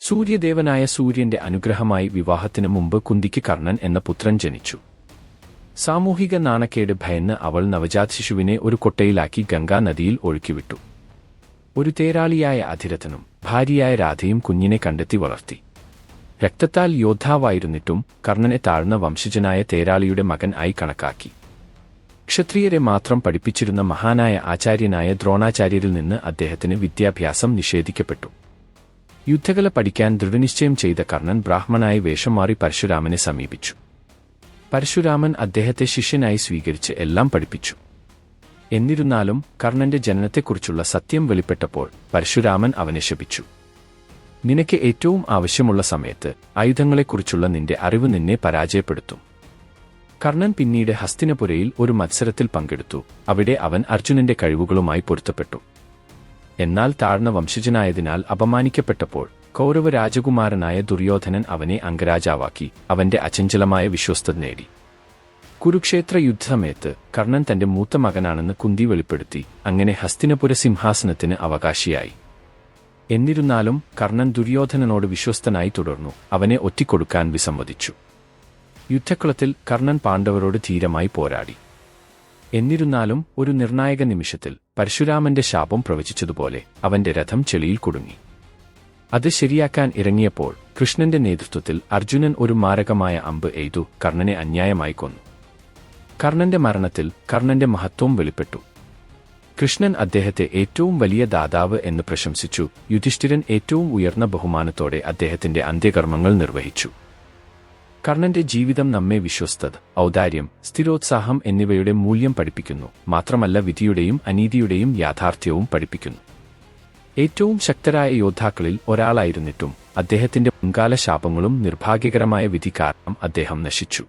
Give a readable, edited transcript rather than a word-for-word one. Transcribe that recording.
സൂര്യദേവനായ സൂര്യന്റെ അനുഗ്രഹമായി വിവാഹത്തിനു മുമ്പ് കുന്തിക്ക് കർണൻ എന്ന പുത്രൻ ജനിച്ചു. സാമൂഹിക നാണക്കേട് ഭയന്ന് അവൾ നവജാത ശിശുവിനെ ഒരു കൊട്ടയിലാക്കി ഗംഗാ നദിയിൽ ഒഴുക്കിവിട്ടു. ഒരു തേരാളിയായ അധിരഥനും ഭാര്യയായ രാധയും കുഞ്ഞിനെ കണ്ടെത്തി വളർത്തി. രക്തത്താൽ യോദ്ധാവായിരുന്നിട്ടും കർണനെ താഴ്ന്ന വംശജനായ തേരാളിയുടെ മകൻ ആയി കണക്കാക്കി. ക്ഷത്രിയരെ മാത്രം പഠിപ്പിച്ചിരുന്ന മഹാനായ ആചാര്യനായ ദ്രോണാചാര്യരിൽ നിന്ന് അദ്ദേഹത്തിന് വിദ്യാഭ്യാസം നിഷേധിക്കപ്പെട്ടു. യുദ്ധകല പഠിക്കാൻ ദൃഢനിശ്ചയം ചെയ്ത കർണൻ ബ്രാഹ്മണനായി വേഷം മാറി പരശുരാമനെ സമീപിച്ചു. പരശുരാമൻ അദ്ദേഹത്തെ ശിഷ്യനായി സ്വീകരിച്ച് എല്ലാം പഠിപ്പിച്ചു. എന്നിരുന്നാലും കർണന്റെ ജനനത്തെക്കുറിച്ചുള്ള സത്യം വെളിപ്പെട്ടപ്പോൾ പരശുരാമൻ അവനെ ശപിച്ചു. നിനക്ക് ഏറ്റവും ആവശ്യമുള്ള സമയത്ത് ആയുധങ്ങളെക്കുറിച്ചുള്ള നിന്റെ അറിവ് നിന്നെ പരാജയപ്പെടുത്തും. കർണൻ പിന്നീട് ഹസ്തിനപുരയിൽ ഒരു മത്സരത്തിൽ പങ്കെടുത്തു. അവിടെ അവൻ അർജുനന്റെ കഴിവുകളുമായി പൊരുത്തപ്പെട്ടു. എന്നാൽ താഴ്ന്ന വംശജനായതിനാൽ അപമാനിക്കപ്പെട്ടപ്പോൾ കൗരവ രാജകുമാരനായ ദുര്യോധനൻ അവനെ അംഗരാജാവാക്കി അവന്റെ അചഞ്ചലമായ വിശ്വസ്തത നേടി. കുരുക്ഷേത്ര യുദ്ധസമയത്ത് കർണൻ തന്റെ മൂത്ത മകനാണെന്ന് കുന്തി വെളിപ്പെടുത്തി. അങ്ങനെ ഹസ്തിനപുര സിംഹാസനത്തിന് അവകാശിയായി. എന്നിരുന്നാലും കർണൻ ദുര്യോധനനോട് വിശ്വസ്തനായി തുടർന്നു. അവനെ ഒറ്റിക്കൊടുക്കാൻ വിസമ്മതിച്ചു. യുദ്ധക്കളത്തിൽ കർണൻ പാണ്ഡവരോട് ധീരമായി പോരാടി. എന്നിരുന്നാലും ഒരു നിർണായക നിമിഷത്തിൽ പരശുരാമന്റെ ശാപം പ്രവചിച്ചതുപോലെ അവന്റെ രഥം ചെളിയിൽ കുടുങ്ങി. അത് ശരിയാക്കാൻ ഇറങ്ങിയപ്പോൾ കൃഷ്ണന്റെ നേതൃത്വത്തിൽ അർജുനൻ ഒരു മാരകമായ അമ്പ് എയ്തു കർണനെ അന്യായമായി കൊന്നു. കർണന്റെ മരണത്തിൽ കർണന്റെ മഹത്വം വെളിപ്പെട്ടു. കൃഷ്ണൻ അദ്ദേഹത്തെ ഏറ്റവും വലിയ ദാതാവ് എന്ന് പ്രശംസിച്ചു. യുധിഷ്ഠിരൻ ഏറ്റവും ഉയർന്ന ബഹുമാനത്തോടെ അദ്ദേഹത്തിന്റെ അന്ത്യകർമ്മങ്ങൾ നിർവഹിച്ചു. കർണന്റെ ജീവിതം നമ്മെ വിശ്വസ്തത, ഔദാര്യം, സ്ഥിരോത്സാഹം എന്നിവയുടെ മൂല്യം പഠിപ്പിക്കുന്നു. മാത്രമല്ല വിധിയുടെയും അനീതിയുടെയും യാഥാർത്ഥ്യവും പഠിപ്പിക്കുന്നു. ഏറ്റവും ശക്തരായ യോദ്ധാക്കളിൽ ഒരാളായിരുന്നിട്ടും അദ്ദേഹത്തിന്റെ മുൻകാല ശാപങ്ങളും നിർഭാഗ്യകരമായ വിധി കാരണം അദ്ദേഹം നശിച്ചു.